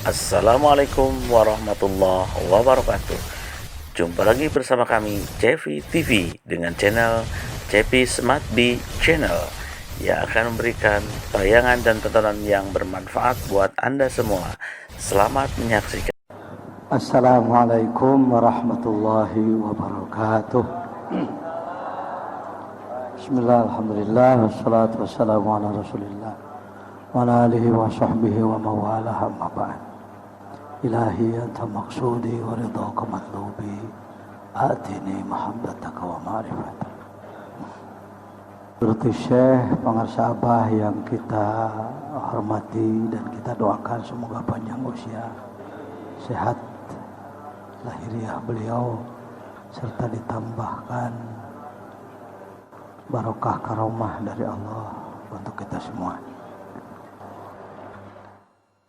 Assalamualaikum warahmatullahi wabarakatuh. Jumpa lagi bersama kami Cevi TV dengan channel Cevi Smart B Channel yang akan memberikan tayangan dan tontonan yang bermanfaat buat Anda semua. Selamat menyaksikan. Assalamualaikum warahmatullahi wabarakatuh. Bismillah, alhamdulillah, wassalatu wassalamu ala rasulillah wa ala alihi wa sahbihi wa mawalah, amma ba'd. Ilahi anta maqsudi wa ridhaka matlubi, atini mahabbataka wa ma'rifataka. Seperti Syekh pengarsa Abah yang kita hormati dan kita doakan semoga panjang usia, sehat lahiriah beliau, serta ditambahkan barokah karomah dari Allah untuk kita semua.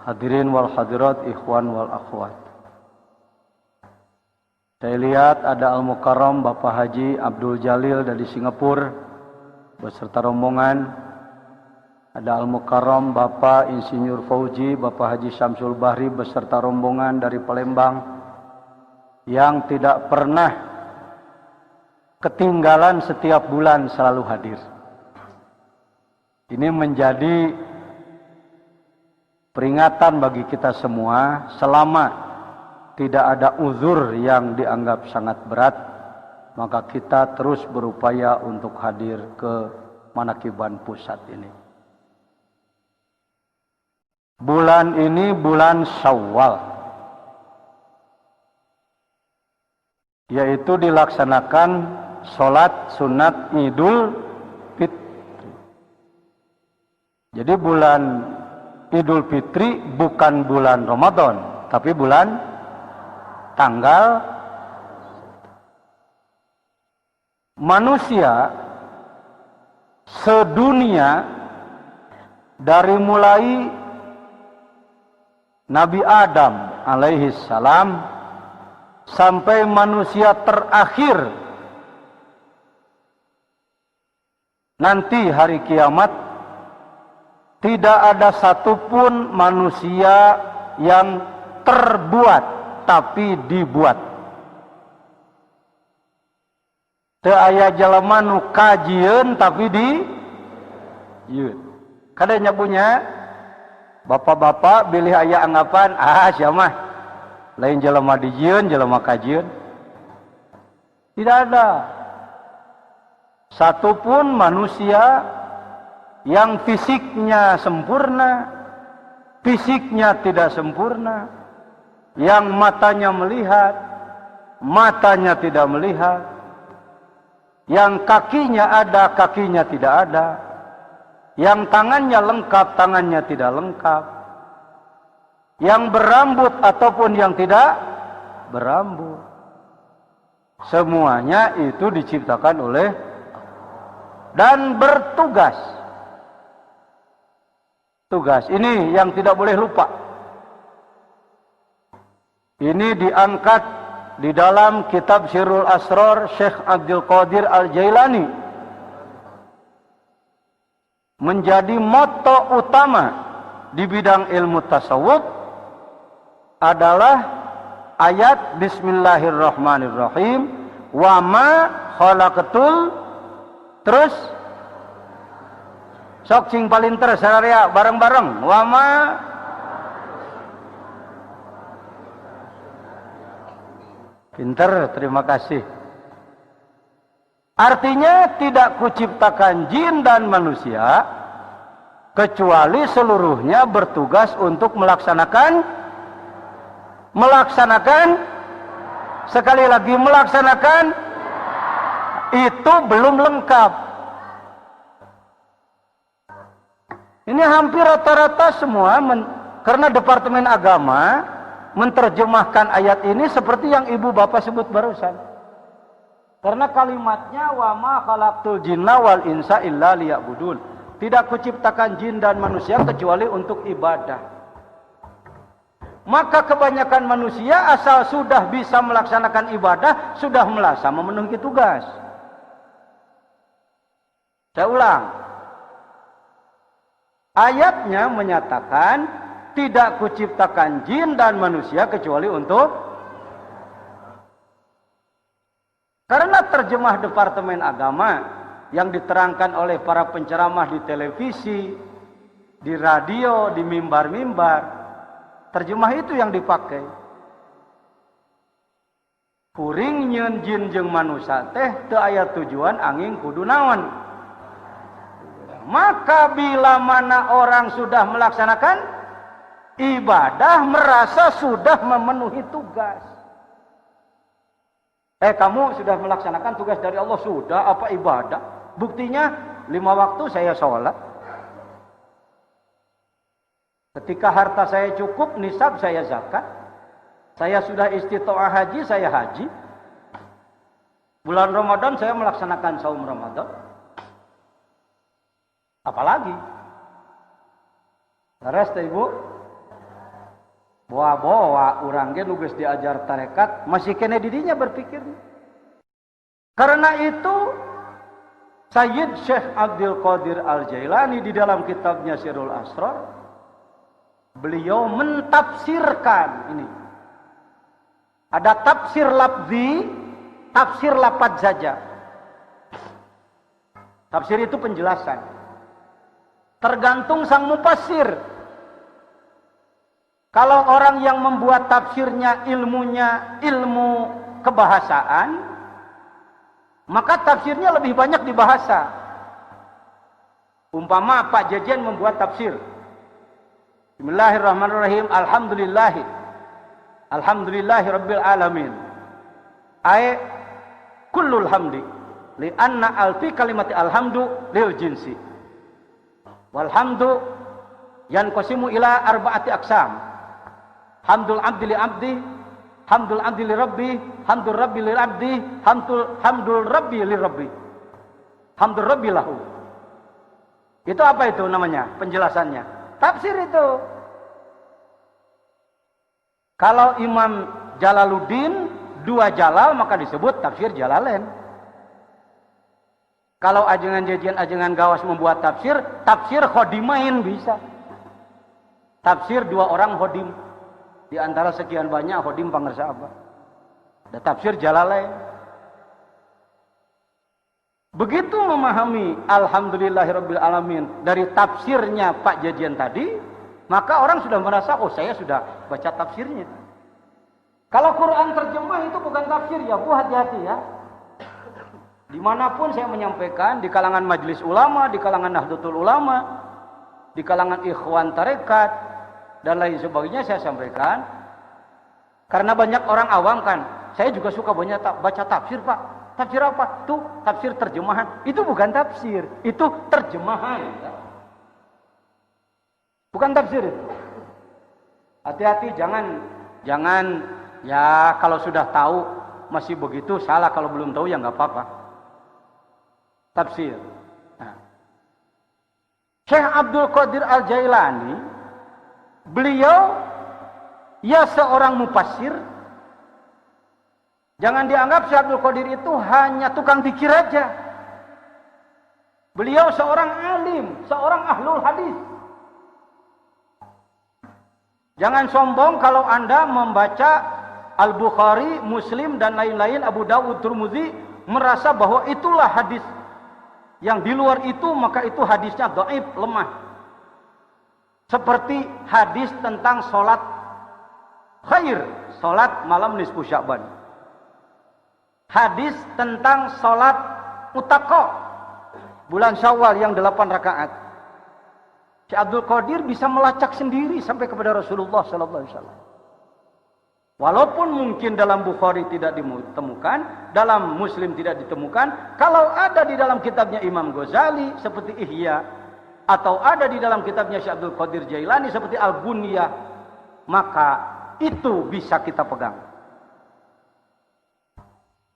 Hadirin wal hadirat, ikhwan wal akhwat. Saya lihat ada Al-Mukarram Bapak Haji Abdul Jalil dari Singapura beserta rombongan. Ada Al-Mukarram Bapak Insinyur Fauji Bapak Haji Syamsul Bahri beserta rombongan dari Palembang yang tidak pernah ketinggalan, setiap bulan selalu hadir. Ini menjadi peringatan bagi kita semua, selama tidak ada uzur yang dianggap sangat berat, maka kita terus berupaya untuk hadir ke Manakiban Pusat ini. Bulan ini bulan Syawal, yaitu dilaksanakan sholat sunat Idul Fitri. Jadi bulan Idul Fitri bukan bulan Ramadan, tapi bulan tanggal. Manusia sedunia dari mulai Nabi Adam alaihi salam sampai manusia terakhir nanti hari kiamat, tidak ada satupun manusia yang terbuat, tapi dibuat. Teu aya jelema nu kajieun tapi diyieun. Kadanya punya bapak-bapak bilih aya anggapan, sia mah lain jelema dijieun, jelema kajieun. Tidak ada satupun manusia yang fisiknya sempurna, fisiknya tidak sempurna, yang matanya melihat, matanya tidak melihat, yang kakinya ada, kakinya tidak ada, yang tangannya lengkap, tangannya tidak lengkap, yang berambut ataupun yang tidak berambut. Semuanya itu diciptakan oleh dan bertugas. Tugas ini yang tidak boleh lupa. Ini diangkat di dalam kitab Sirrul Asrar Syekh Abdul Qadir Al-Jailani, menjadi moto utama di bidang ilmu tasawuf adalah ayat Bismillahirrahmanirrahim, wa ma khalaqatul, terus sok cing palinter sararea bareng-bareng, wa ma pinter, terima kasih. Artinya tidak kuciptakan jin dan manusia kecuali seluruhnya bertugas untuk melaksanakan sekali lagi melaksanakan. Itu belum lengkap. Ini hampir rata-rata semua karena Departemen Agama menerjemahkan ayat ini seperti yang ibu bapak sebut barusan. Karena kalimatnya wa ma khalaqtul jinna wal insa illa liya'budun. Tidak kuciptakan jin dan manusia kecuali untuk ibadah. Maka kebanyakan manusia asal sudah bisa melaksanakan ibadah, sudah merasa memenuhi tugas. Saya ulang. Ayatnya menyatakan tidak kuciptakan jin dan manusia kecuali untuk. Karena terjemah Departemen Agama yang diterangkan oleh para penceramah di televisi, di radio, di mimbar-mimbar, terjemah itu yang dipakai. Kuring nyeun jin jeung manusia teh teu aya tujuan angin kudu naon. Maka bila mana orang sudah melaksanakan ibadah merasa sudah memenuhi tugas. Kamu sudah melaksanakan tugas dari Allah, sudah apa ibadah? Buktinya 5 waktu saya sholat. Ketika harta saya cukup, nisab saya zakat. Saya sudah istitoah haji, saya haji. Bulan Ramadan saya melaksanakan saum Ramadan. Apalagi? Terus Ibu, bawa urang ge nu geus diajar tarekat masih kene didinya berpikir. Karena itu Sayyid Syekh Abdul Qadir Al-Jailani di dalam kitabnya Sirrul Asrar beliau mentafsirkan ini. Ada tafsir lafzi, tafsir lafaz saja. Tafsir itu penjelasan. Tergantung sang mufassir. Kalau orang yang membuat tafsirnya ilmunya ilmu kebahasaan, maka tafsirnya lebih banyak di bahasa. Umpama Pak Jejen membuat tafsir. Bismillahirrahmanirrahim. Alhamdulillahi rabbil alamin. Kullul hamdi li anna alfi kalimati alhamdu lil jinsi. Walhamdu yanqasimu ila arba'ati aqsam. Hamdul abdi li abdi, hamdul abdi li rabbi, hamdul rabbi li abdi, hamdul rabbi li rabbi, hamdul rabbi lahu. Itu apa itu namanya? Penjelasannya. Tafsir itu. Kalau Imam Jalaluddin 2 jalal maka disebut tafsir Jalalain. Kalau ajengan jajian ajengan gawas membuat tafsir, tafsir khodimain bisa. Tafsir 2 orang khodim. Di antara sekian banyak khodim pangersa apa? Ada tafsir Jalalain. Begitu memahami alhamdulillahirabbil alamin dari tafsirnya Pak Jajian tadi, maka orang sudah merasa, oh saya sudah baca tafsirnya. Kalau Quran terjemah itu bukan tafsir ya, Bu, hati-hati ya. Dimanapun saya menyampaikan, di kalangan majelis ulama, di kalangan Nahdlatul Ulama, di kalangan ikhwan tarekat, dan lain sebagainya saya sampaikan. Karena banyak orang awam kan, saya juga suka banyak baca tafsir Pak. Tafsir apa? Tuh tafsir terjemahan. Itu bukan tafsir, itu terjemahan. Bukan tafsir itu. Hati-hati, jangan ya kalau sudah tahu masih begitu salah, kalau belum tahu ya nggak apa-apa. Tafsir. Nah. Syekh Abdul Qadir Al-Jailani, beliau ya seorang mufassir. Jangan dianggap Syekh Abdul Qadir itu hanya tukang zikir aja. Beliau seorang alim, seorang ahlul hadis. Jangan sombong kalau Anda membaca Al-Bukhari, Muslim dan lain-lain, Abu Dawud, Tirmidzi, merasa bahwa itulah hadis. Yang di luar itu maka itu hadisnya dhaif, lemah. Seperti hadis tentang sholat khair, sholat malam nisfu Sya'ban. Hadis tentang sholat utaqo, bulan Syawal yang 8 rakaat. Syekh Abdul Qadir bisa melacak sendiri sampai kepada Rasulullah sallallahu alaihi wasallam. Walaupun mungkin dalam Bukhari tidak ditemukan, dalam Muslim tidak ditemukan, kalau ada di dalam kitabnya Imam Ghazali seperti Ihya, atau ada di dalam kitabnya Syekh Abdul Qadir Jailani seperti Al-Bunyah, maka itu bisa kita pegang.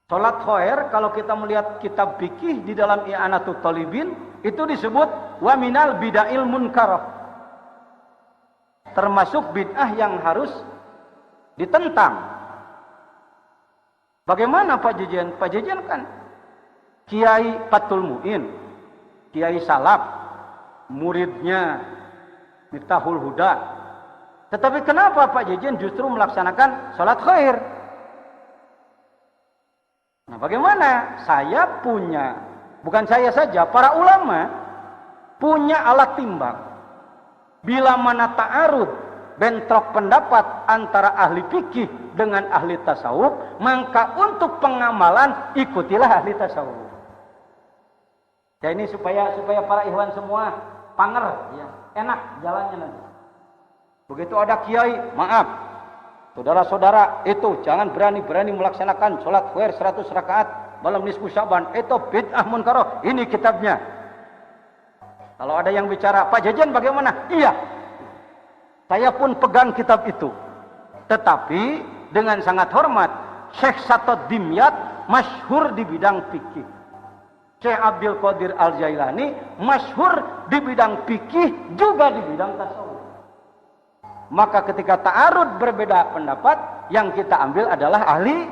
Salat khair, kalau kita melihat kitab fikih di dalam I'anatul Talibin, itu disebut wa minal bid'ail munkarah. Termasuk bid'ah yang harus ditentang. Bagaimana Pak Jajian? Pak Jajian kan Kiai Fathul Mu'in, Kiai Salaf, muridnya Miftahul Huda, Tetapi kenapa Pak Jejen justru melaksanakan sholat khair? Nah, bagaimana? Saya punya, bukan saya saja, para ulama punya alat timbang. Bila mana ta'arud, bentrok pendapat antara ahli fikih dengan ahli tasawuf, maka untuk pengamalan ikutilah ahli tasawuf. Ya ini supaya para ikhwan semua panger, ya, enak jalannya nanti. Begitu ada kiai, maaf, saudara-saudara itu jangan berani-berani melaksanakan sholat khair 100 rakaat malam nisfu Syaban, itu bid'ah munkaroh, ini kitabnya. Kalau ada yang bicara, Pak Jejen bagaimana? Iya, saya pun pegang kitab itu. Tetapi dengan sangat hormat, Syekh Satod Dimyat masyhur di bidang fikih. Syekh Abdul Qadir Al-Jailani masyhur di bidang fikih juga di bidang tasawuf. Maka ketika ta'arud berbeda pendapat, yang kita ambil adalah ahli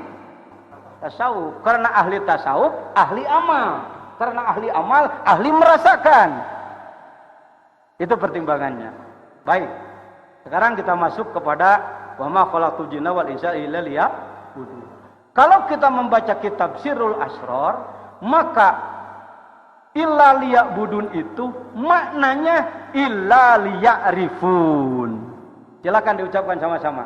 tasawuf. Karena ahli tasawuf, ahli amal. Karena ahli amal, ahli merasakan. Itu pertimbangannya. Baik. Sekarang kita masuk kepada wa ma khalaqtul jinna wal insa illa liya'budun. Kalau kita membaca kitab Sirrul Asrar, maka illa liya'budun itu maknanya illa liya'rifun. Silakan diucapkan sama-sama.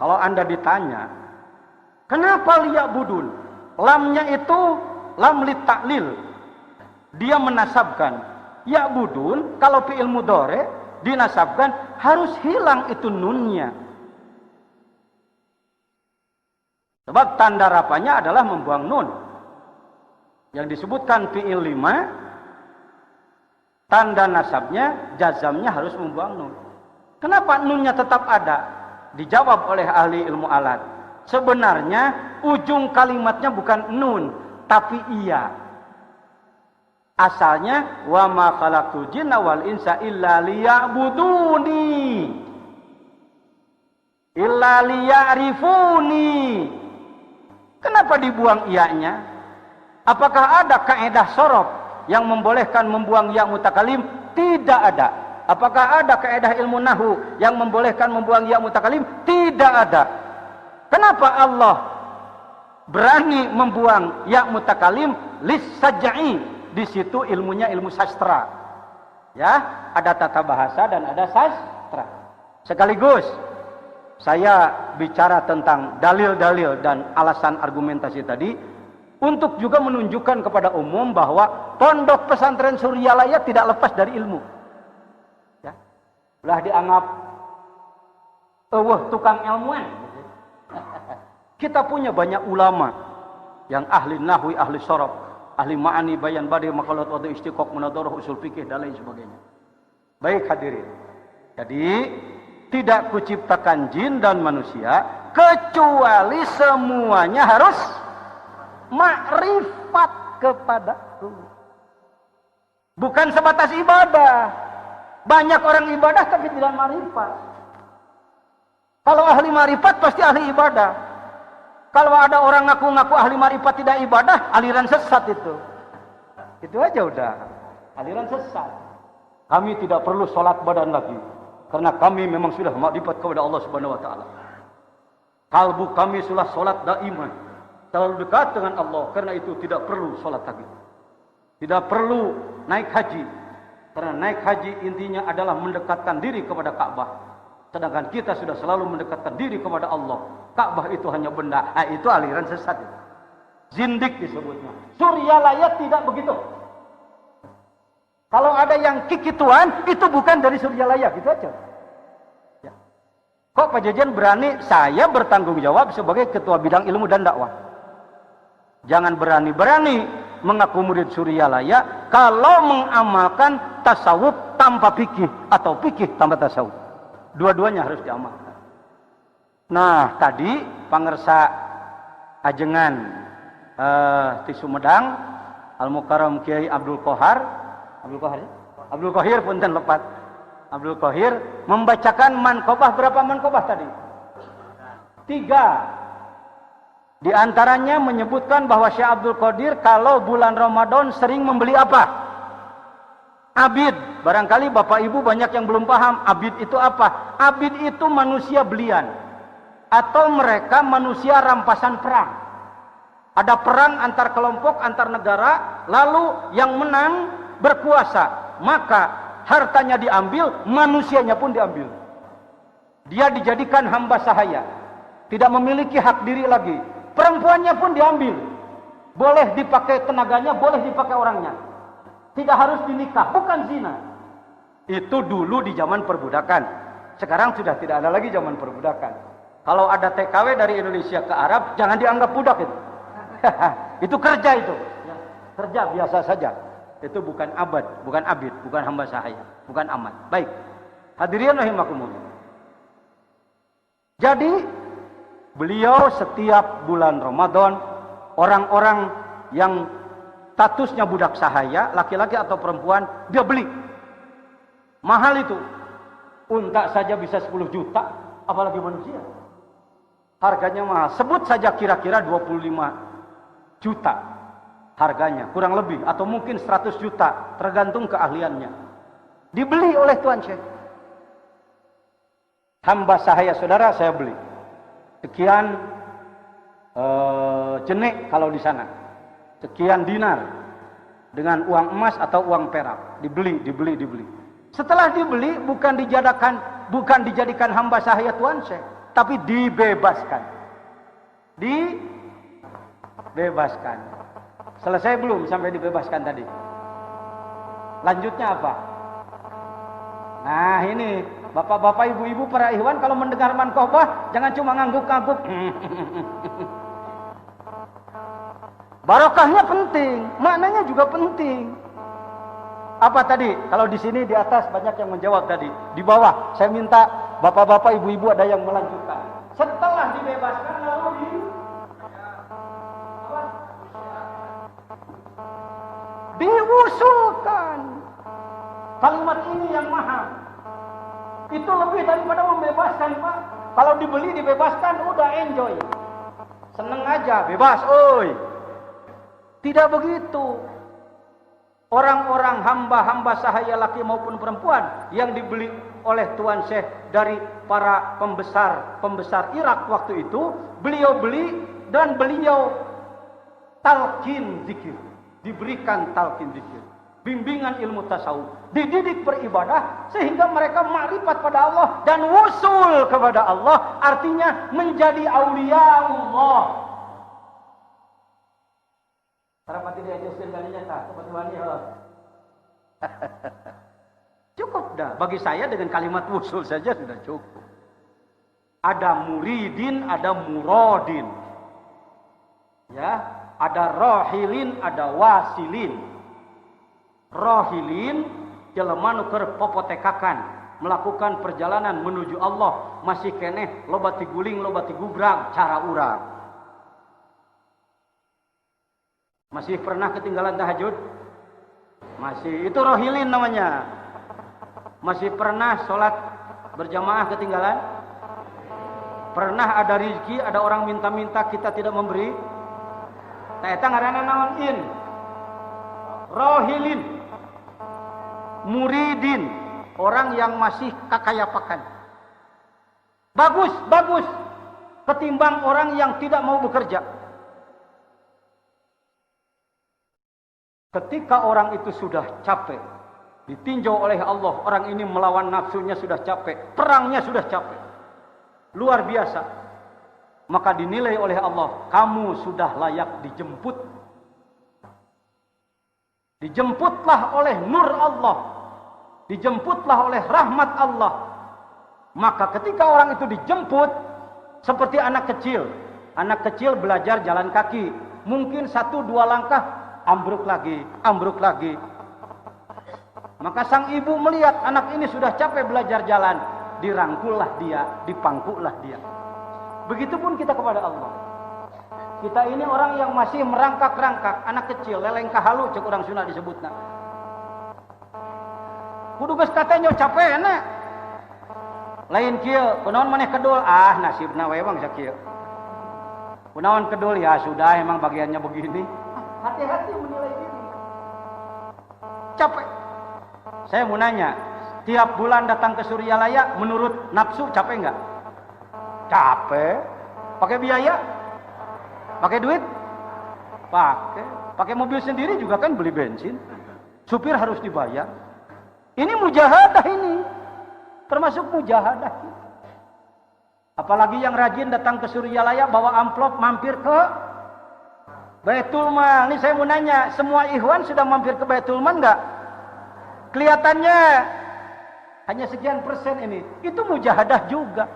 Kalau Anda ditanya, kenapa liya'budun? Lamnya itu lam lit ta'lil. Dia menasabkan. Ya'budun, kalau fi'il mudhari dinasabkan, harus hilang itu nunnya. Sebab tanda rafanya adalah membuang nun. Yang disebutkan fi'il 5, tanda nasabnya, jazamnya harus membuang nun. Kenapa nunnya tetap ada? Dijawab oleh ahli ilmu alat. Sebenarnya ujung kalimatnya bukan nun, tapi iya. Asalnya wa ma khalaqtul jinna wal insa illa liya'buduni. Illa liya'rifuni. Kenapa dibuang iya-nya? Apakah ada kaedah sorof yang membolehkan membuang ya mutakalim? Tidak ada. Apakah ada kaedah ilmu nahu yang membolehkan membuang ya mutakalim? Tidak ada. Kenapa Allah berani membuang ya mutakalim? Lis-sajai. Di situ ilmunya ilmu sastra. Ya, ada tata bahasa dan ada sastra. Sekaligus saya bicara tentang dalil-dalil dan alasan argumentasi tadi untuk juga menunjukkan kepada umum bahwa pondok pesantren Suryalaya tidak lepas dari ilmu. Ya. Belah dianggap tukang ilmuwan. Kita punya banyak ulama yang ahli nahwi, ahli sorof, ahli ma'ani, bayan badi, makalat wadu istiqoq, munadharah, usul fikih dan lain sebagainya. Baik hadirin. Jadi tidak kuciptakan jin dan manusia kecuali semuanya harus makrifat kepada Allah. Bukan sebatas ibadah. Banyak orang ibadah tapi tidak makrifat. Kalau ahli makrifat pasti ahli ibadah. Kalau ada orang ngaku-ngaku ahli makrifat tidak ibadah, aliran sesat itu. Itu aja udah. Aliran sesat. Kami tidak perlu sholat badan lagi. Karena kami memang sudah makrifat kepada Allah Subhanahu wa taala. Kalbu kami sudah sholat daimah. Terlalu dekat dengan Allah, karena itu tidak perlu sholat lagi. Tidak perlu naik haji. Karena naik haji intinya adalah mendekatkan diri kepada Ka'bah. Sedangkan kita sudah selalu mendekatkan diri kepada Allah. Ka'bah itu hanya benda. Itu aliran sesat. Zindik disebutnya. Suryalaya tidak begitu. Kalau ada yang kikituan, itu bukan dari Suryalaya. Gitu aja. Ya. Kok Pak Jejen berani? Saya bertanggung jawab sebagai ketua bidang ilmu dan dakwah. Jangan berani-berani mengaku murid Suryalaya kalau mengamalkan tasawuf tanpa fikih atau fikih tanpa tasawuf. Dua-duanya harus diamalkan. Nah, tadi pangersa ajengan di Sumedang, Al-Mukarram Kiai Abdul Qahir punten lepat. Abdul Qahir membacakan mankobah, berapa mankobah tadi? 3. Di antaranya menyebutkan bahwa Syekh Abdul Qadir kalau bulan Ramadan sering membeli apa? Abid. Barangkali Bapak Ibu banyak yang belum paham. Abid itu apa? Abid itu manusia belian. Atau mereka manusia rampasan perang. Ada perang antar kelompok, antar negara. Lalu yang menang berkuasa. Maka hartanya diambil, manusianya pun diambil. Dia dijadikan hamba sahaya. Tidak memiliki hak diri lagi. Perempuannya pun diambil. Boleh dipakai tenaganya, boleh dipakai orangnya. Tidak harus dinikah, bukan zina. Itu dulu di zaman perbudakan. Sekarang sudah tidak ada lagi zaman perbudakan. Kalau ada TKW dari Indonesia ke Arab, jangan dianggap budak itu. Itu kerja itu. Kerja biasa saja. Itu bukan abad, bukan abid, bukan hamba sahaya, bukan amat. Baik. Hadirin rahimakumullah. Jadi beliau setiap bulan Ramadan, orang-orang yang statusnya budak sahaya, laki-laki atau perempuan, dia beli. Mahal itu. Unta saja bisa 10 juta, apalagi manusia. Harganya mahal. Sebut saja kira-kira 25 juta harganya, kurang lebih. Atau mungkin 100 juta, tergantung keahliannya. Dibeli oleh Tuan Syekh. Hamba sahaya saudara, saya beli. Sekian jenek kalau di sana, sekian dinar dengan uang emas atau uang perak, dibeli. Setelah dibeli bukan dijadikan hamba sahaya Tuan Syekh, tapi dibebaskan. Dibebaskan. Selesai belum sampai dibebaskan tadi? Lanjutnya apa? Nah ini, bapak-bapak, ibu-ibu, para ikhwan, kalau mendengar manqobah jangan cuma ngangguk-ngangguk. Barokahnya penting, maknanya juga penting. Apa tadi? Kalau di sini di atas banyak yang menjawab tadi. Di bawah saya minta bapak-bapak, ibu-ibu ada yang melanjutkan. Setelah dibebaskan lalu diusulkan. Kalimat ini yang mahal. Itu lebih daripada membebaskan, Pak. Kalau dibeli dibebaskan, udah enjoy. Seneng aja, bebas, oi. Tidak begitu. Orang-orang hamba-hamba sahaya laki maupun perempuan yang dibeli oleh Tuan Syekh dari para pembesar Irak waktu itu, beliau beli dan beliau talqin zikir. Diberikan talqin zikir. Bimbingan ilmu tasawuf, dididik beribadah sehingga mereka makrifat pada Allah dan wusul kepada Allah, artinya menjadi aulia Allah. Sarapati dia justin kalinya tak seperti wanita. Cukup dah bagi saya dengan kalimat wusul saja sudah cukup. Ada muridin, ada muradin. Ya, ada rohilin, ada wasilin. Rohilin jelema nu keur popotekakan melakukan perjalanan menuju Allah, masih keneh loba ti guling loba ti gubrag cara urang. Masih pernah ketinggalan tahajud? Masih, itu rohilin namanya. Masih pernah sholat berjamaah ketinggalan? Pernah ada rezeki, ada orang minta-minta kita tidak memberi? Tah eta ngaranna naon in? Rohilin. Muridin, orang yang masih kakayapakan. Bagus ketimbang orang yang tidak mau bekerja. Ketika orang itu sudah capek, ditinjau oleh Allah, orang ini melawan nafsunya sudah capek, perangnya sudah capek, luar biasa, maka dinilai oleh Allah, kamu sudah layak dijemput. Dijemputlah oleh nur Allah, dijemputlah oleh rahmat Allah. Maka ketika orang itu dijemput, seperti anak kecil belajar jalan kaki, mungkin 1-2 langkah ambruk lagi. Maka sang ibu melihat anak ini sudah capek belajar jalan, dirangkullah dia, dipangkulah dia. Begitupun kita kepada Allah. Kita ini orang yang masih merangkak-rangkak, anak kecil, lelengkah halu, cek orang Sunda disebutna. Kudu geus katanya capek na. Lain kieu, kunaon maneh kedul, nasibna we bang sakieu. Kunaon kedul ya sudah emang bagiannya begini. Hati-hati menilai diri. Capek. Saya mau nanya, tiap bulan datang ke Suryalaya menurut nafsu capek nggak? Capek. Pakai biaya? Pakai duit? Pakai mobil sendiri juga kan beli bensin. Supir harus dibayar. Ini mujahadah ini. Termasuk mujahadah. Apalagi yang rajin datang ke Suryalaya bawa amplop mampir ke Baitul Mal. Ini saya mau nanya, semua ikhwan sudah mampir ke Baitul Mal enggak? Kelihatannya hanya sekian persen ini. Itu mujahadah juga.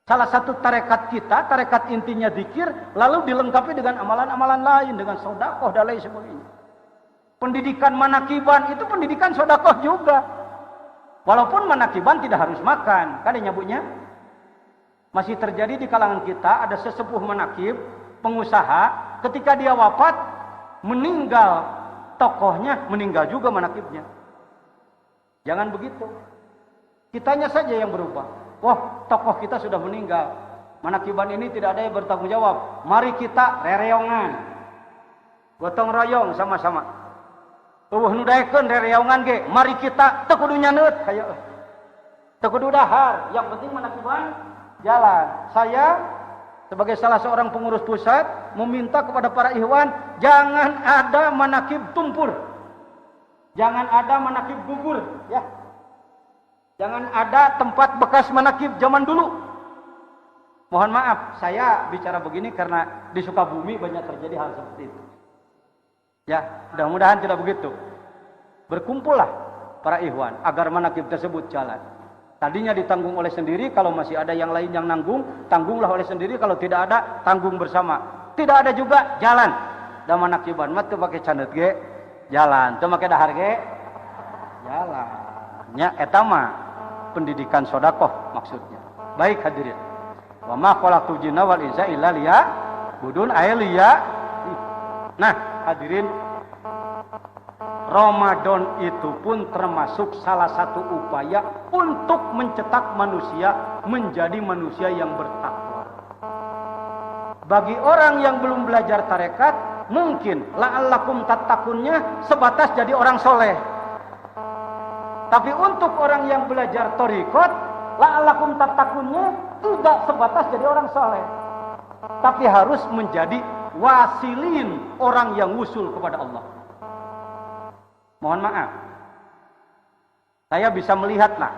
Salah satu tarekat kita, tarekat intinya zikir, lalu dilengkapi dengan amalan-amalan lain, dengan sedekah dan lain sebagainya. Pendidikan manakiban itu pendidikan sedekah juga. Walaupun manakiban tidak harus makan, kan nyebutnya. Masih terjadi di kalangan kita ada sesepuh manakib, pengusaha, ketika dia wafat, meninggal tokohnya, meninggal juga manakibnya. Jangan begitu. Kitanya saja yang berubah. Wah, tokoh kita sudah meninggal. Manakiban ini tidak ada yang bertanggung jawab. Mari kita rereongan. Gotong royong sama-sama. Eueuh nu daekeun rereongan ge. Mari kita teu kudu nyaneut hayo. Teu kudu dahar, yang penting manakiban jalan. Saya sebagai salah seorang pengurus pusat meminta kepada para ikhwan jangan ada manakib tumpur. Jangan ada manakib gugur, ya. Jangan ada tempat bekas manakib zaman dulu. Mohon maaf, saya bicara begini karena di Sukabumi banyak terjadi hal seperti itu. Ya, mudah-mudahan tidak begitu. Berkumpullah para ikhwan agar manakib tersebut jalan. Tadinya ditanggung oleh sendiri, kalau masih ada yang lain yang nanggung, tanggunglah oleh sendiri, kalau tidak ada, tanggung bersama. Tidak ada juga, jalan. Dan manakiban, mat pakai candet ge, jalan. Tuh pakai dahar ge, jalan. Nya etama pendidikan sedekah maksudnya. Baik hadirin. Wa ma khalaqtul jinna wal insa illa liya'budun ayliya. Nah, hadirin, Ramadan itu pun termasuk salah satu upaya untuk mencetak manusia menjadi manusia yang bertakwa. Bagi orang yang belum belajar tarekat, mungkin la'allakum tattakunnya sebatas jadi orang soleh. Tapi untuk orang yang belajar thariqat, la'allakum tattakunnya tidak sebatas jadi orang soleh. Tapi harus menjadi wasilin, orang yang wusul kepada Allah. Mohon maaf, saya bisa melihatlah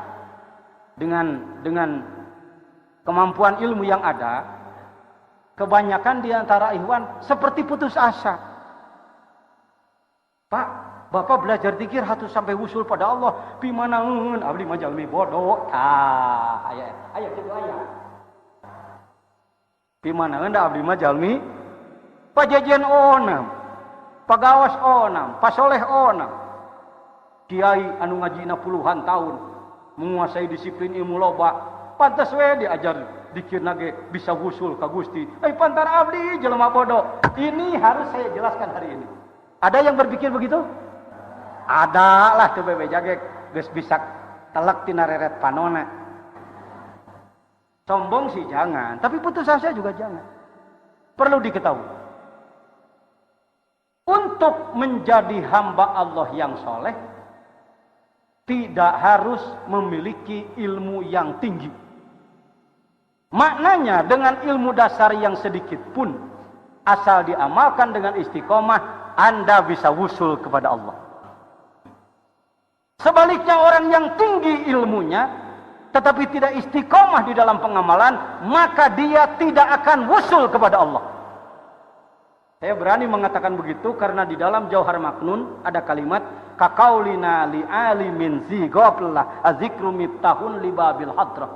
dengan kemampuan ilmu yang ada, kebanyakan di antara ikhwan seperti putus asa. Pak, Bapak belajar zikir hatu sampai wusul pada Allah, pimanaeun abdi mah jalmi bodoh. Aya kitu aya. Pimanaeun da abdi mah jalmi pajajian onam, pagawas onam, pasoleh onam. Kiai anu ngajina puluhan tahun, menguasai disiplin ilmu loba, pantas we diajar dikirna ge bisa wusul ka Gusti. Pantar abdi jelema bodoh. Ini harus saya jelaskan hari ini. Ada yang berpikir begitu? Ada lah tuh bebe jage geus bisa telek tina reret panona. Sombong sih jangan, tapi putus asa juga jangan. Perlu diketahui. Untuk menjadi hamba Allah yang soleh, tidak harus memiliki ilmu yang tinggi. Maknanya dengan ilmu dasar yang sedikit pun, asal diamalkan dengan istiqomah, Anda bisa wusul kepada Allah. Sebaliknya orang yang tinggi ilmunya, tetapi tidak istiqomah di dalam pengamalan, maka dia tidak akan wusul kepada Allah. Saya berani mengatakan begitu karena di dalam Jauhar Maknun ada kalimat kaqaulina li alimin zighablah azikru miftahun li babil hadrah.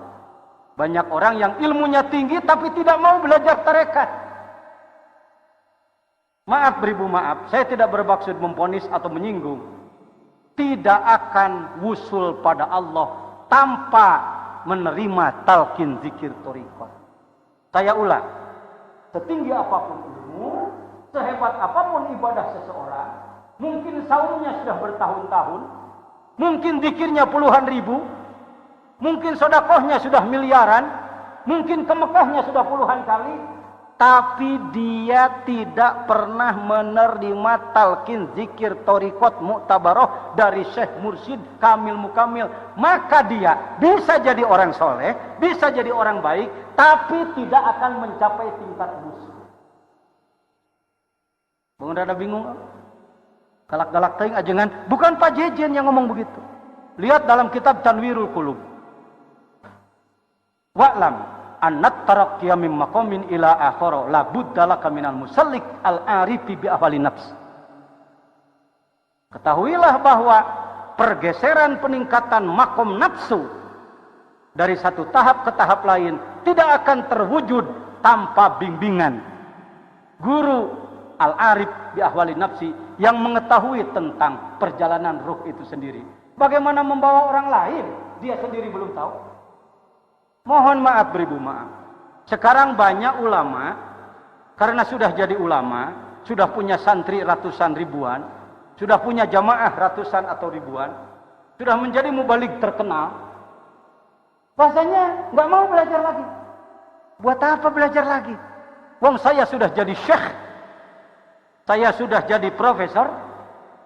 Banyak orang yang ilmunya tinggi tapi tidak mau belajar tarekat. Maaf beribu maaf, saya tidak bermaksud memponis atau menyinggung. Tidak akan wusul pada Allah tanpa menerima talqin zikir thariqah. Saya ulang, setinggi apapun ilmu, sehebat apapun ibadah seseorang, mungkin saumnya sudah bertahun-tahun, mungkin zikirnya puluhan ribu, mungkin sedekahnya sudah miliaran, Mungkin ke Mekahnya sudah puluhan kali. Tapi dia tidak pernah menerima talqin, zikir, torikot, muktabaroh dari Syekh Mursyid Kamil Mukamil. Maka dia bisa jadi orang soleh, bisa jadi orang baik, tapi tidak akan mencapai tingkat musuh. Bung Rada bingung? Galak-galak teing ajengan. Bukan Pak Jejen yang ngomong begitu. Lihat dalam kitab Tanwirul Qulub. Wa'lam annat tarakkiya min maqamin ila akhara la budda laka minal musallik al-arifi bi ahwali nafs. Ketahuilah bahwa pergeseran peningkatan makom nafsu dari satu tahap ke tahap lain tidak akan terwujud tanpa bimbingan guru al-arif bi ahwali nafsi yang mengetahui tentang perjalanan ruh itu sendiri. Bagaimana membawa orang lain, dia sendiri belum tahu. Mohon maaf beribu maaf. Sekarang banyak ulama, karena sudah jadi ulama, sudah punya santri ratusan ribuan, sudah punya jamaah ratusan atau ribuan, sudah menjadi mubalik terkenal. Bahasanya nggak mau belajar lagi. Buat apa belajar lagi? Wong saya sudah jadi syekh, saya sudah jadi profesor,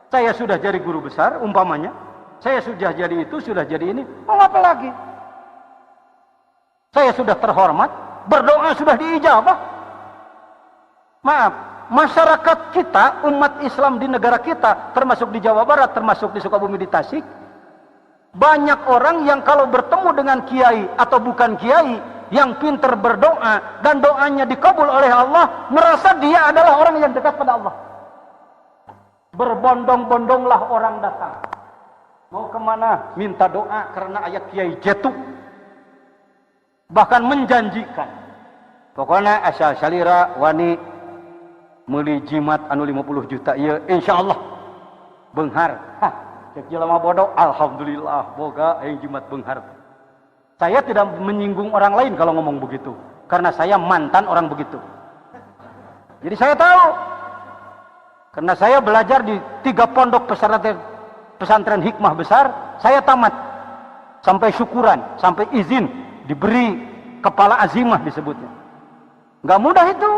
saya sudah jadi guru besar, umpamanya, saya sudah jadi itu, sudah jadi ini, mau apa lagi? Saya sudah terhormat, berdoa sudah diijabah. Maaf, masyarakat kita, umat Islam di negara kita, termasuk di Jawa Barat, termasuk di Sukabumi, di Tasik, banyak orang yang kalau bertemu dengan kiai atau bukan kiai, yang pintar berdoa, dan doanya dikabul oleh Allah, merasa dia adalah orang yang dekat pada Allah. Berbondong-bondonglah orang datang. Mau kemana? Minta doa karena ayat kiai jetuk. Bahkan menjanjikan pokoknya asal salira wani meuli jimat anu 50 juta ieu insyaallah beunghar. Cek jelema bodoh, alhamdulillah boga aing jimat beunghar. Saya tidak menyinggung orang lain kalau ngomong begitu, karena saya mantan orang begitu. Jadi saya tahu, karena saya belajar di 3 pondok pesantren hikmah besar, saya tamat sampai syukuran, sampai izin diberi kepala azimah disebutnya. Nggak mudah itu.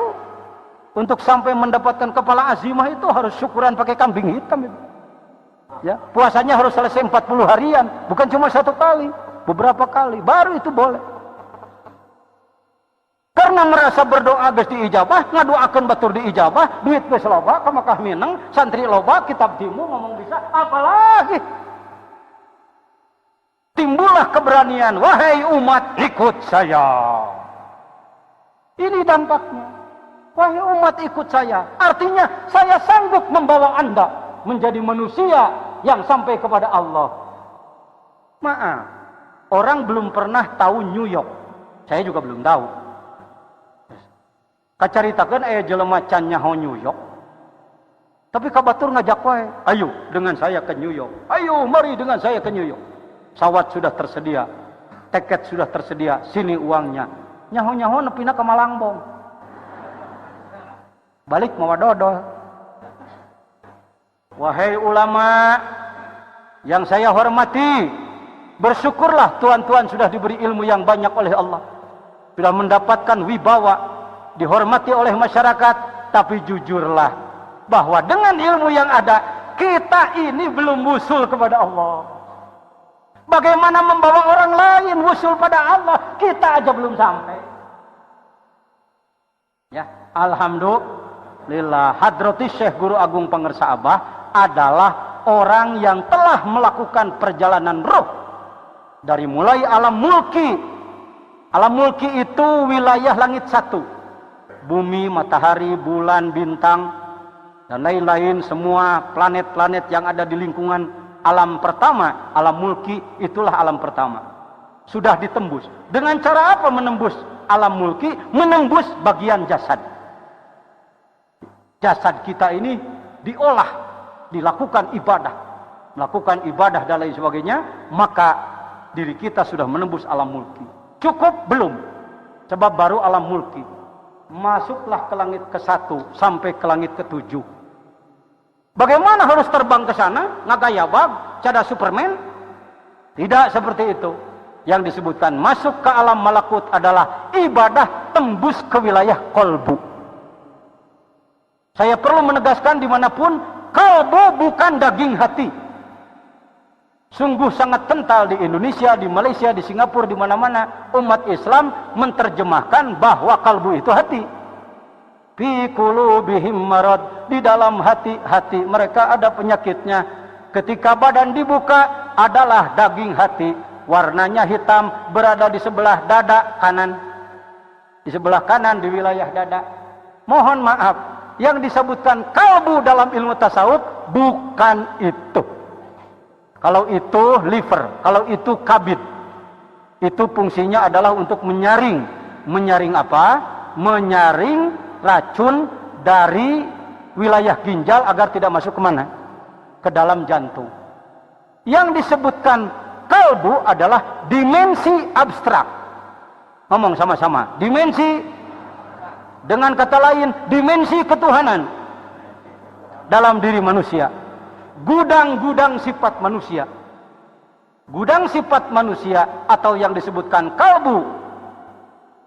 Untuk sampai mendapatkan kepala azimah itu harus syukuran pakai kambing hitam itu. Ya, puasanya harus selesai 40 harian, bukan cuma 1 kali, beberapa kali, baru itu boleh. Karena merasa berdoa geus diijabah, ngadoakeun batur diijabah, duit geus loba, ka Mekah Minang, santri loba, kitab timu ngomong bisa, apalagi timbullah keberanian, wahai umat ikut saya. Ini dampaknya. Wahai umat ikut saya. Artinya saya sanggup membawa Anda menjadi manusia yang sampai kepada Allah. Maaf, orang belum pernah tahu New York. Saya juga belum tahu. Kacaritakeun aya jelema can nyaho New York. Tapi kabatur ngajak wae, ayo dengan saya ke New York. Ayo mari dengan saya ke New York. Sawat sudah tersedia, tiket sudah tersedia, sini uangnya. Nyaho-nyaho nepina ke Malangbong. Balik mawa dodol. Wahai ulama yang saya hormati, bersyukurlah tuan-tuan sudah diberi ilmu yang banyak oleh Allah. Sudah mendapatkan wibawa, dihormati oleh masyarakat, tapi jujurlah bahwa dengan ilmu yang ada, kita ini belum wusul kepada Allah. Bagaimana membawa orang lain wusul pada Allah? Kita aja belum sampai. Ya, alhamdulillah Hadrati Syekh Guru Agung Pangersa Abah adalah orang yang telah melakukan perjalanan ruh dari mulai alam mulki. Alam mulki itu wilayah langit 1. Bumi, matahari, bulan, bintang, dan lain-lain semua planet-planet yang ada di lingkungan alam pertama, alam mulki, itulah alam pertama. Sudah ditembus. Dengan cara apa menembus alam mulki? Menembus bagian jasad. Jasad kita ini diolah, dilakukan ibadah. Melakukan ibadah dan lain sebagainya, maka diri kita sudah menembus alam mulki. Cukup? Belum. Sebab baru alam mulki. Masuklah ke langit ke-1 sampai ke langit ke-7. Bagaimana harus terbang ke sana? Ngagayabab, cada Superman? Tidak seperti itu. Yang disebutkan masuk ke alam malakut adalah ibadah tembus ke wilayah kolbu. Saya perlu menegaskan dimanapun, kalbu bukan daging hati. Sungguh sangat kental di Indonesia, di Malaysia, di Singapura, di mana-mana umat Islam menerjemahkan bahwa kalbu itu hati. Fi qulubihim marad, di dalam hati mereka ada penyakitnya. Ketika badan dibuka adalah daging hati, warnanya hitam, berada di sebelah dada kanan. Di sebelah kanan di wilayah dada. Mohon maaf, yang disebutkan kalbu dalam ilmu tasawuf bukan itu. Kalau itu liver, kalau itu kabid. Itu fungsinya adalah untuk menyaring. Menyaring apa? Menyaring racun dari wilayah ginjal agar tidak masuk kemana? Ke dalam jantung. Yang disebutkan kalbu adalah dimensi abstrak. Ngomong sama-sama. Dimensi, dengan kata lain, dimensi ketuhanan dalam diri manusia. Gudang-gudang sifat manusia. Gudang sifat manusia atau yang disebutkan kalbu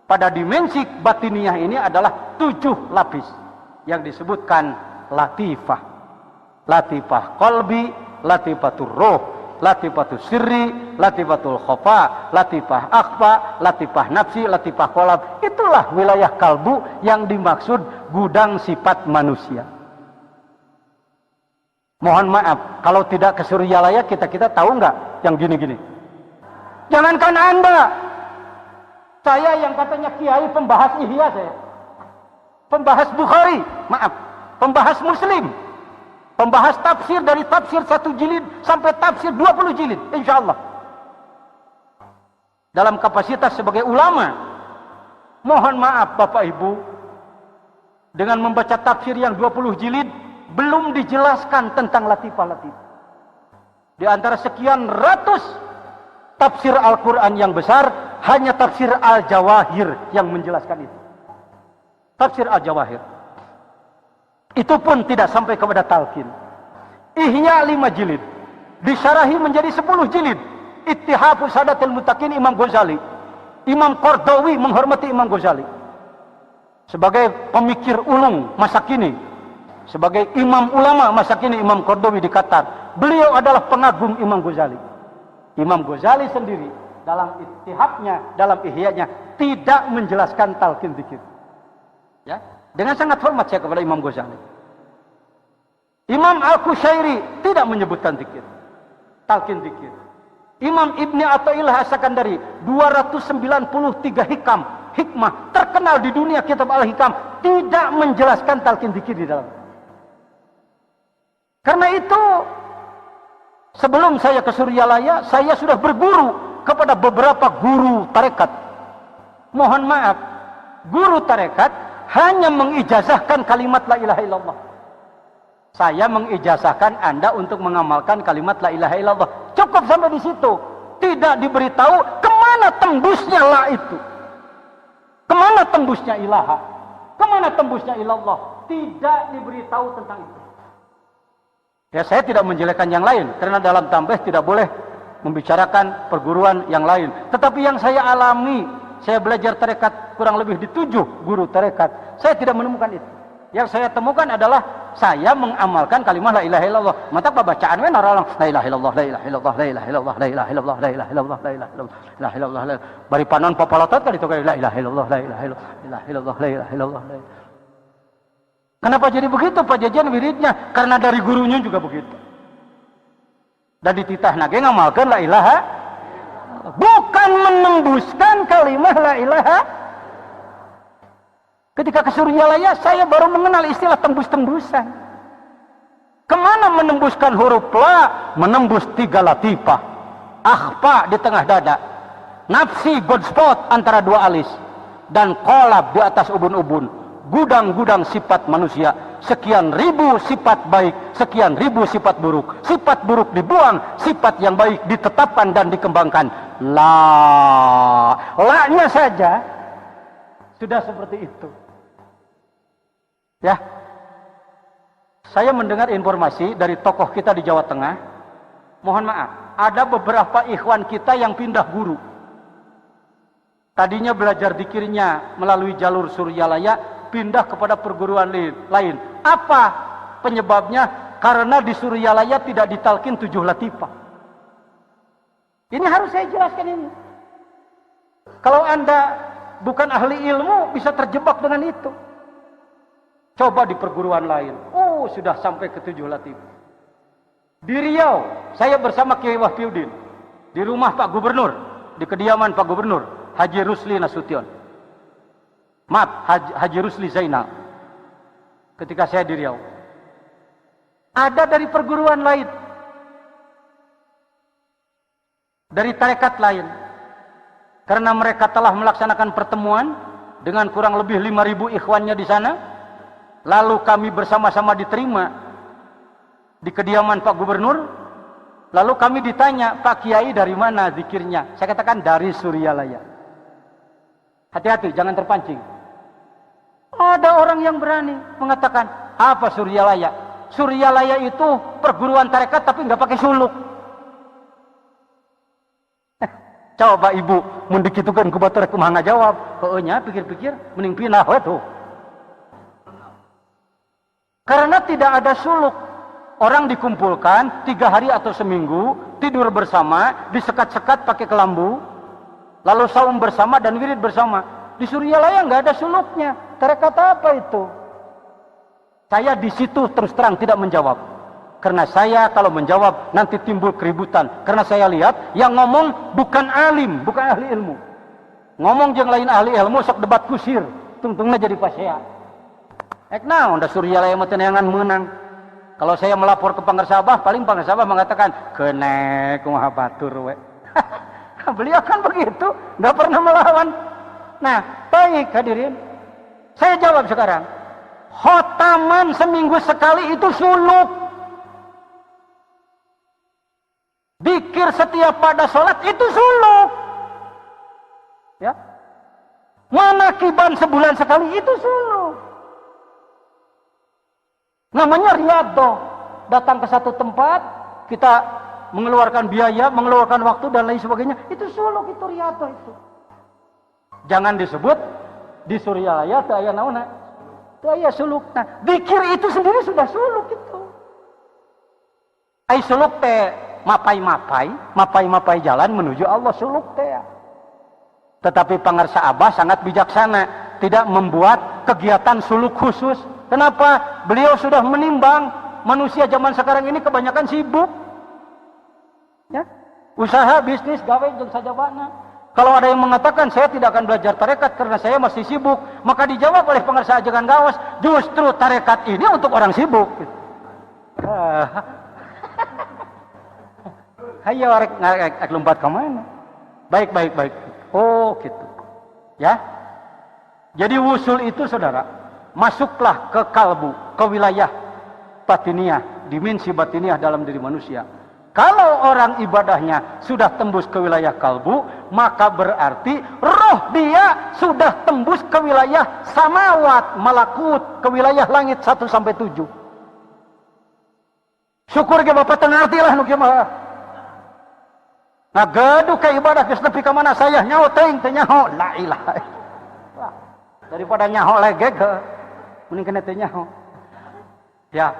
pada dimensi batiniah ini adalah 7 lapis yang disebutkan latifah. Latifah qalbi, latifatul roh, latifatul sirri, latifatul khofa, latifah akhfa, latifah nafsi, latifah kolab. Itulah wilayah kalbu yang dimaksud gudang sifat manusia. Mohon maaf, kalau tidak ke Suryalaya kita tahu nggak yang gini-gini? Jangankan Anda, saya yang katanya kiai pembahas Ihya saya, pembahas Bukhari, maaf, pembahas Muslim, pembahas tafsir dari tafsir 1 jilid sampai tafsir 20 jilid, insya Allah. Dalam kapasitas sebagai ulama, mohon maaf Bapak Ibu, dengan membaca tafsir yang 20 jilid, belum dijelaskan tentang latifah-latifah. Di antara sekian ratus tafsir Al-Quran yang besar, hanya tafsir Al-Jawahir yang menjelaskan itu. Tafsir Al-Jawahir. Itu pun tidak sampai kepada talqin. Ihya 5 jilid. Disyarahi menjadi 10 jilid. Ittihafu Sadatul Muttaqin Imam Ghazali. Imam Qardawi menghormati Imam Ghazali sebagai pemikir ulung masa kini. Sebagai imam ulama masa kini Imam Qardawi di Qatar. Beliau adalah pengagum Imam Ghazali. Imam Ghazali sendiri dalam ittihadnya, dalam ihya'nya tidak menjelaskan talqin dzikir. Ya, dengan sangat hormat saya kepada Imam Ghazali. Imam Al-Qushairi tidak menyebutkan dzikir. Talqin dzikir. Imam Ibni Athaillah As-Sakandari 293 hikmah terkenal di dunia kitab Al-Hikam tidak menjelaskan talqin dzikir di dalam. Karena itu, sebelum saya ke Suryalaya, saya sudah berguru kepada beberapa guru tarekat. Mohon maaf, guru tarekat hanya mengijazahkan kalimat la ilaha illallah. Saya mengijazahkan Anda untuk mengamalkan kalimat la ilaha illallah. Cukup sampai di situ. Tidak diberitahu kemana tembusnya la itu. Kemana tembusnya ilaha. Kemana tembusnya ilallah. Tidak diberitahu tentang itu. Ya, saya tidak menjelekkan yang lain, karena dalam tambah tidak boleh membicarakan perguruan yang lain. Tetapi yang saya alami, saya belajar tarekat kurang lebih di 7 guru tarekat, saya tidak menemukan itu. Yang saya temukan adalah saya mengamalkan kalimat la ilaha illallah. Mata bacaan we narang la ilaha illallah, la ilaha illallah, la ilaha illallah, la ilaha illallah, la ilaha illallah, la ilaha illallah, la ilaha illallah. Bari panon papalatot kali itu la ilaha illallah, la ilaha illallah, la ilaha illallah, la ilaha illallah. Kenapa jadi begitu Pak Jajan wiridnya? Karena dari gurunya juga begitu. Dan dititah nage ngamalkan la ilaha, bukan menembuskan kalimat la ilaha. Ketika ke Suryalaya saya baru mengenal istilah tembus-tembusan. Kemana menembuskan huruf la? Menembus 3 latifah. Akhfa di tengah dada, nafsi god spot antara 2 alis, dan kolab di atas ubun-ubun. Gudang-gudang sifat manusia, sekian ribu sifat baik, sekian ribu sifat buruk. Sifat buruk dibuang, sifat yang baik ditetapkan dan dikembangkan. La-nya saja sudah seperti itu. Ya, saya mendengar informasi dari tokoh kita di Jawa Tengah. Mohon maaf, ada beberapa ikhwan kita yang pindah guru. Tadinya belajar zikirnya melalui jalur Suryalaya, pindah kepada perguruan lain. Apa penyebabnya? Karena di Suryalaya tidak ditalkin 7 latifah. Ini harus saya jelaskan ini. Kalau Anda bukan ahli ilmu, bisa terjebak dengan itu. Coba di perguruan lain. Oh, sudah sampai ke 7 latifah. Di Riau, saya bersama Kiai Wahyudin. Di rumah Pak Gubernur. Di kediaman Pak Gubernur. Haji Rusli Nasution. Maaf, Haji Rusli Zainal. Ketika saya di Riau. Ada dari perguruan lain. Dari tarekat lain. Karena mereka telah melaksanakan pertemuan dengan kurang lebih 5.000 ikhwannya di sana. Lalu kami bersama-sama diterima di kediaman Pak Gubernur. Lalu kami ditanya, Pak Kiai dari mana zikirnya? Saya katakan dari Suryalaya. Hati-hati, jangan terpancing. Ada orang yang berani mengatakan, apa Suryalaya? Suryalaya itu perguruan tarekat tapi nggak pakai suluk. Coba ibu, mendikitukan ku batur aku mah jawab. Nya pikir-pikir, mending pindah tuh. Karena tidak ada suluk. Orang dikumpulkan 3 hari atau seminggu, tidur bersama, disekat-sekat pakai kelambu, lalu saum bersama dan wirid bersama. Di Suryalaya nggak ada suluknya. Tarekat apa itu? Saya di situ terus terang tidak menjawab. Karena saya kalau menjawab nanti timbul keributan. Karena saya lihat yang ngomong bukan alim, bukan ahli ilmu. Ngomong yang lain ahli ilmu sok debat kusir, tungtungnya jadi pasea. Naon da Suryalaya mah teneangan menang. Kalau saya melapor ke Pangersabah, paling Pangersabah mengatakan, "Kenek kumaha batur we." Beliau kan begitu, nggak pernah melawan. Nah, baik hadirin. Saya jawab sekarang. Khotaman seminggu sekali itu suluk. Dikir setiap pada sholat itu suluk. Ya. Manakiban sebulan sekali itu suluk. Namanya riyadhah. Datang ke satu tempat, kita mengeluarkan biaya, mengeluarkan waktu dan lain sebagainya. Itu suluk, itu riyadhah itu. Jangan disebut di Suryalaya teu aya naonna. Teu aya suluk. Nah, zikir itu sendiri sudah suluk itu. Ai suluk teh mapai jalan menuju Allah, suluk teh. Tetapi Pangarsa Abah sangat bijaksana, tidak membuat kegiatan suluk khusus. Kenapa? Beliau sudah menimbang manusia zaman sekarang ini kebanyakan sibuk. Ya. Usaha, bisnis, gawe jeung sajabana. Kalau ada yang mengatakan saya tidak akan belajar tarekat karena saya masih sibuk, maka dijawab oleh Pangarsa Ajengan Gaos, justru tarekat ini untuk orang sibuk. Hayo rek lompat ke mana? Baik. Oh, gitu. Ya. Jadi wusul itu saudara, masuklah ke kalbu, ke wilayah batiniah, dimensi batiniah dalam diri manusia. Kalau orang ibadahnya sudah tembus ke wilayah kalbu, maka berarti roh dia sudah tembus ke wilayah samawat, malakut, ke wilayah langit 1 sampai 7. Syukur ge Bapak tengarti lah nu kieu mah. Nah, gaduh ke ibadah geus nepi ka mana saya nyaho teuing teh nyaho, la ilaha illallah. Daripada nyaho legeg, mending kena teh nyaho. Ya,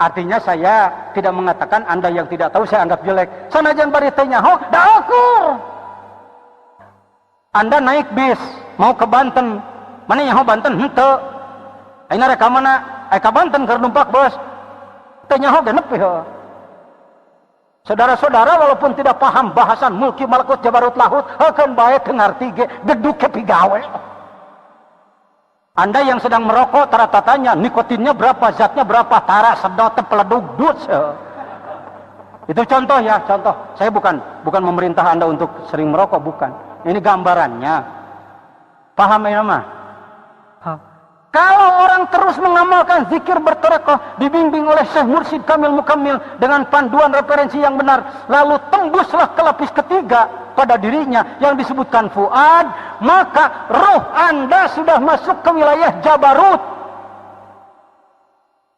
artinya saya tidak mengatakan Anda yang tidak tahu saya anggap jelek. Sanajan bari teh nyaho, da ukur. Anda naik bis mau ke Banten. Mana nyaho Banten? Henteu. Ayeuna rek ka mana? Ka Banten keur numpak bos. Teh nyaho ge nepi heuh. Saudara-saudara walaupun tidak paham bahasan mulki malakut jabarut lahut, akan bae teu ngarti ge geduk ke pigawe. Anda yang sedang merokok tara-tatanya nikotinnya berapa, zatnya berapa, tara sedot peledug dus. Itu contoh ya, contoh. Saya bukan memerintah Anda untuk sering merokok, bukan. Ini gambarannya. Paham ya mah? Kalau orang terus mengamalkan zikir bertarekoh, dibimbing oleh Syekh Mursyid Kamil Mukammil dengan panduan referensi yang benar, lalu tembuslah ke lapis ketiga pada dirinya yang disebutkan fuad, maka roh Anda sudah masuk ke wilayah Jabarut.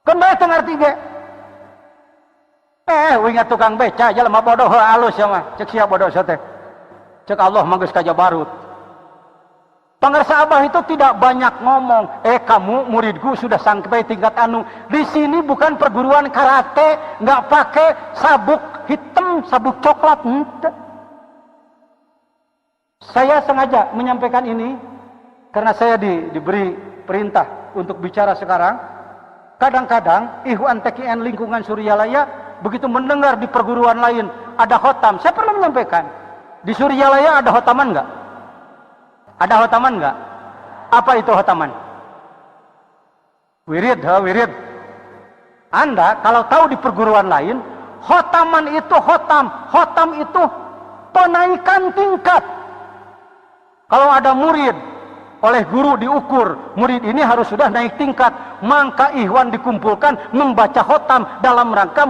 Kembali tengah tiga. Wingat tukang beca, jelema bodoh halus ya mah. Cek sia bodoh teh. Cek Allah manggeus ka Jabarut. Pangarsa Abah itu tidak banyak ngomong. Kamu muridku sudah sampai tingkat anu. Di sini bukan perguruan karate, nggak pakai sabuk hitam, sabuk coklat. Saya sengaja menyampaikan ini karena saya diberi perintah untuk bicara sekarang. Kadang-kadang Ikhwan TKN lingkungan Suryalaya begitu mendengar di perguruan lain ada khotam, saya perlu menyampaikan. Di Suryalaya ada khotaman nggak? Ada khotaman nggak? Apa itu khotaman? Wirid, wirid. Anda kalau tahu di perguruan lain, khotaman itu khotam itu penaikan tingkat. Kalau ada murid oleh guru diukur, murid ini harus sudah naik tingkat, maka ikhwan dikumpulkan membaca khotam dalam rangka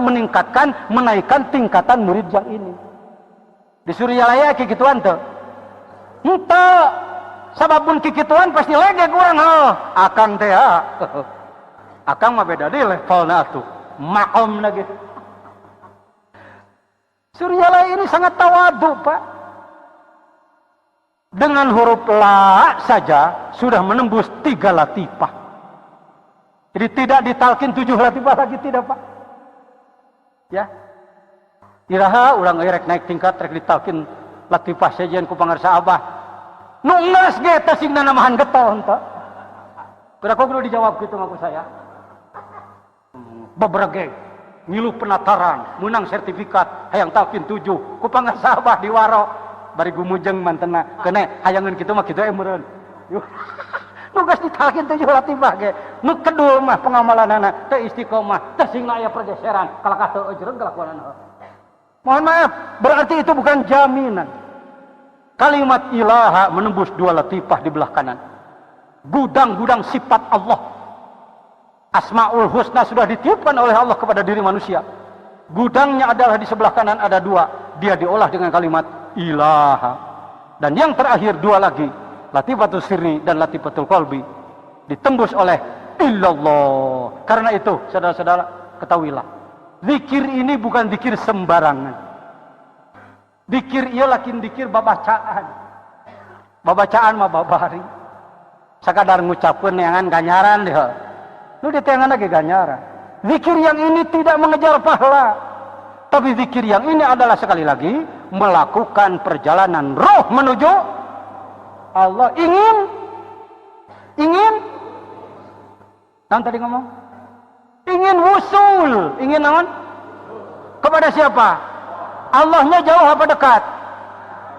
menaikkan tingkatan murid yang ini. Di Suryalaya kayak gituan tuh. Ente sababun kikituan pasti legek urang akang teh akang mah beda deui levelna atuh makom lagi. Suryalaya ini sangat tawadu, Pak. Dengan huruf la saja sudah menembus 3 latifah. Jadi tidak ditalkin 7 latifah lagi, tidak, Pak. Ya. Iraha ulang rek naik tingkat rek ditalkin latifah sajian ku pangarsa Abah. Nu ngeus ge teh singna namahan getol henteu. Kudu kudu dijawab kitu ngaku saya. Beberege ngilu penataran, menang sertifikat hayang talkin 7 ku pangarsa Abah di waro. Bari gumujeng mantena kene hayangeun kitu mah kitu meureun. Nu geus ditalkin 7 latifah ge. Nu kedul mah pengamalanana teu istiqomah, teh singna aya pergeseran kalakah teu ejreug kelakuanana. Mohon maaf, berarti itu bukan jaminan. Kalimat ilaha menembus 2 latifah di belah kanan. Gudang-gudang sifat Allah. Asmaul Husna sudah ditiupkan oleh Allah kepada diri manusia. Gudangnya adalah di sebelah kanan ada 2. Dia diolah dengan kalimat ilaha. Dan yang terakhir 2 lagi, latifatul sirri dan latifatul qalbi, ditembus oleh illallah. Karena itu, saudara-saudara, ketahuilah, zikir ini bukan zikir sembarangan. Zikir ia lakin zikir babacaan. Babacaan mah babari. Sakadar ngucapkeun neangan ganjaran deh. Nu ditengan lagi ganjaran. Zikir yang ini tidak mengejar pahala. Tapi zikir yang ini adalah sekali lagi melakukan perjalanan roh menuju Allah. Ingin naon tadi ngomong? Ingin wusul, ingin naon? Kepada siapa? Allahnya jauh apa dekat?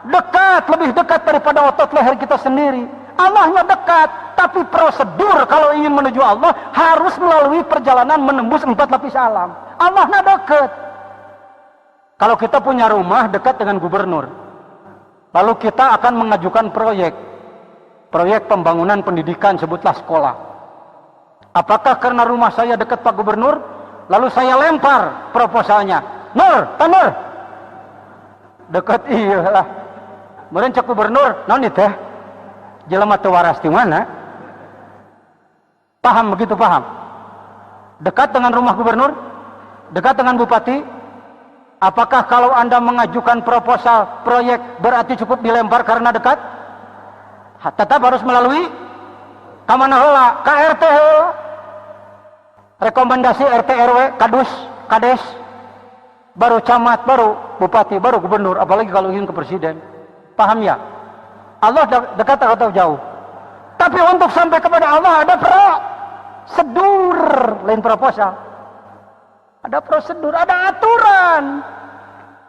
Dekat, lebih dekat daripada otot leher kita sendiri. Allahnya dekat, tapi prosedur kalau ingin menuju Allah harus melalui perjalanan menembus 4 lapis alam. Allahnya dekat. Kalau kita punya rumah dekat dengan gubernur, lalu kita akan mengajukan proyek pembangunan pendidikan, sebutlah sekolah. Apakah karena rumah saya dekat Pak Gubernur, lalu saya lempar proposalnya, Nur, dekat iyalah. Kemudian cek gubernur, non teh, jelema teu waras di mana? Paham begitu, paham? Dekat dengan rumah gubernur, dekat dengan bupati. Apakah kalau Anda mengajukan proposal proyek berarti cukup dilempar karena dekat? Tetap harus melalui kamana heula? KRT heula. Rekomendasi RT RW, Kades, baru camat, baru bupati, baru gubernur, apalagi kalau ingin ke presiden. Paham ya? Allah dekat atau jauh? Tapi untuk sampai kepada Allah ada prosedur, lain proposal. Ada prosedur, ada aturan.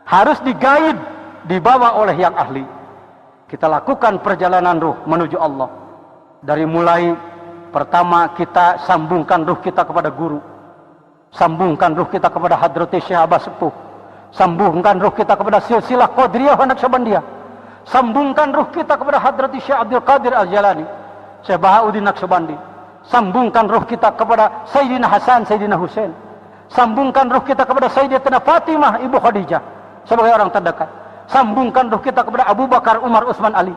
Harus diguide, dibawa oleh yang ahli. Kita lakukan perjalanan ruh menuju Allah. Dari mulai pertama kita sambungkan ruh kita kepada guru. Sambungkan ruh kita kepada Hadrati Syekh Abah Sepuh. Sambungkan ruh kita kepada silsilah Qadiriyah wa Naqsyabandiyah. Sambungkan ruh kita kepada Hadrati Syekh Abdul Qadir Al-Jalani, Syekh Bahauddin Naqsyabandi. Sambungkan ruh kita kepada Sayyidina Hasan, Sayyidina Husain. Sambungkan ruh kita kepada Sayyidatina Fatimah, Ibu Khadijah, sebagai orang terdekat. Sambungkan ruh kita kepada Abu Bakar, Umar, Utsman, Ali.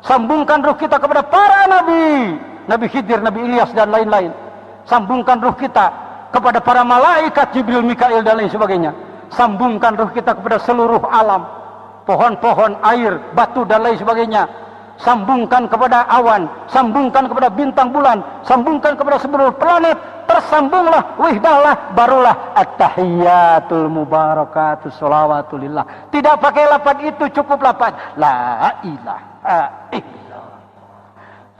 Sambungkan ruh kita kepada para nabi, Nabi Khidir, Nabi Ilyas, dan lain-lain. Sambungkan ruh kita kepada para malaikat, Jibril, Mikail, dan lain sebagainya. Sambungkan ruh kita kepada seluruh alam, pohon-pohon, air, batu, dan lain sebagainya. sambungkan kepada awan, sambungkan kepada bintang bulan, sambungkan kepada seluruh planet, tersambunglah, wihdahlah, barulah at-tahiyyatul mubarakatus sholawatulillah. Tidak pakai lafaz itu, cukup lafaz la ilaha illallah.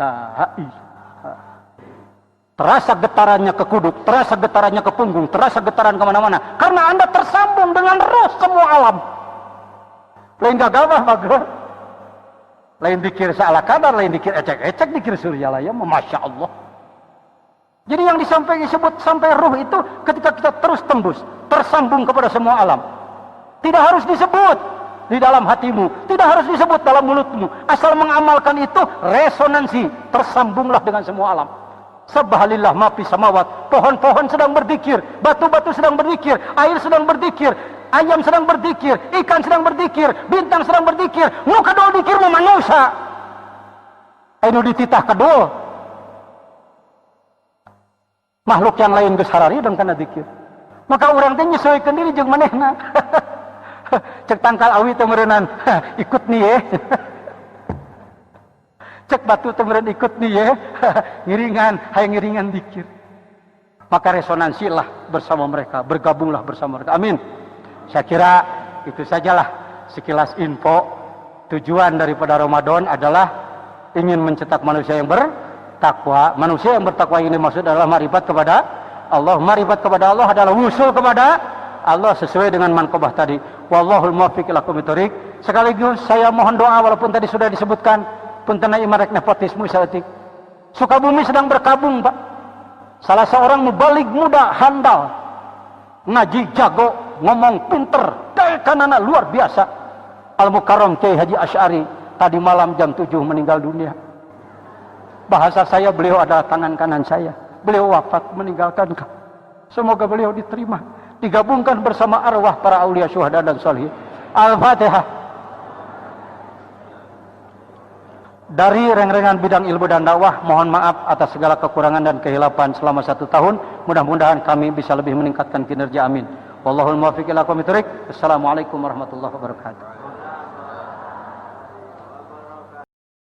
La ilaha. Terasa getarannya ke kuduk, terasa getarannya ke punggung, terasa getaran kemana-mana. Karena Anda tersambung dengan roh semua alam. Lain gagah mager. Lain dikir salah kadar, lain dikir ecek-ecek, dikir suryalaya, Masya Allah. Jadi yang disebut sampai ruh itu ketika kita terus tembus, tersambung kepada semua alam. Tidak harus disebut di dalam hatimu, tidak harus disebut dalam mulutmu. Asal mengamalkan itu, resonansi, tersambunglah dengan semua alam. Subhanallah ma fis samawat, pohon-pohon sedang berzikir, batu-batu sedang berzikir, air sedang berzikir, ayam sedang berzikir, ikan sedang berzikir, bintang sedang berzikir. Nu kadol dikir mah manusia. Anu dititah kadol. Makhluk yang lain geus hararieudeung kana zikir. Maka urang teh nyesuaikeun diri jeung manehna. Cek tangkal awi teh meureunnan, ikut nih ye. Cek batu temeran ikut nih ya, ngiringan, hayang ngiringan dikir. Maka resonansilah bersama mereka, bergabunglah bersama mereka. Amin. Saya kira itu sajalah sekilas info. Tujuan daripada Ramadan adalah ingin mencetak manusia yang bertakwa. Manusia yang bertakwa ini maksud adalah ma'rifat kepada Allah. Ma'rifat kepada Allah adalah wusul kepada Allah sesuai dengan manqabah tadi. Wallahul muwaffiq ila aqwamit thoriq. Sekaligus saya mohon doa walaupun tadi sudah disebutkan. Punten imarek nepotisme saeutik. Sukabumi sedang berkabung, Pak. Salah seorang mubalik muda handal, ngaji jago, ngomong pinter, kanana luar biasa. Al-Mukarram Kiai Haji Asy'ari tadi malam jam 7 meninggal dunia. Bahasa saya, beliau adalah tangan kanan saya. Beliau wafat meninggalkan. Semoga beliau diterima, digabungkan bersama arwah para aulia syuhada dan sholihin. Al-Fatihah. Dari reng-rengan bidang ilmu dan dakwah, mohon maaf atas segala kekurangan dan kehilapan selama 1 tahun. Mudah-mudahan kami bisa lebih meningkatkan kinerja. Amin. Wallahul muwaffiq ila aqwamit thoriq. Assalamualaikum warahmatullahi wabarakatuh.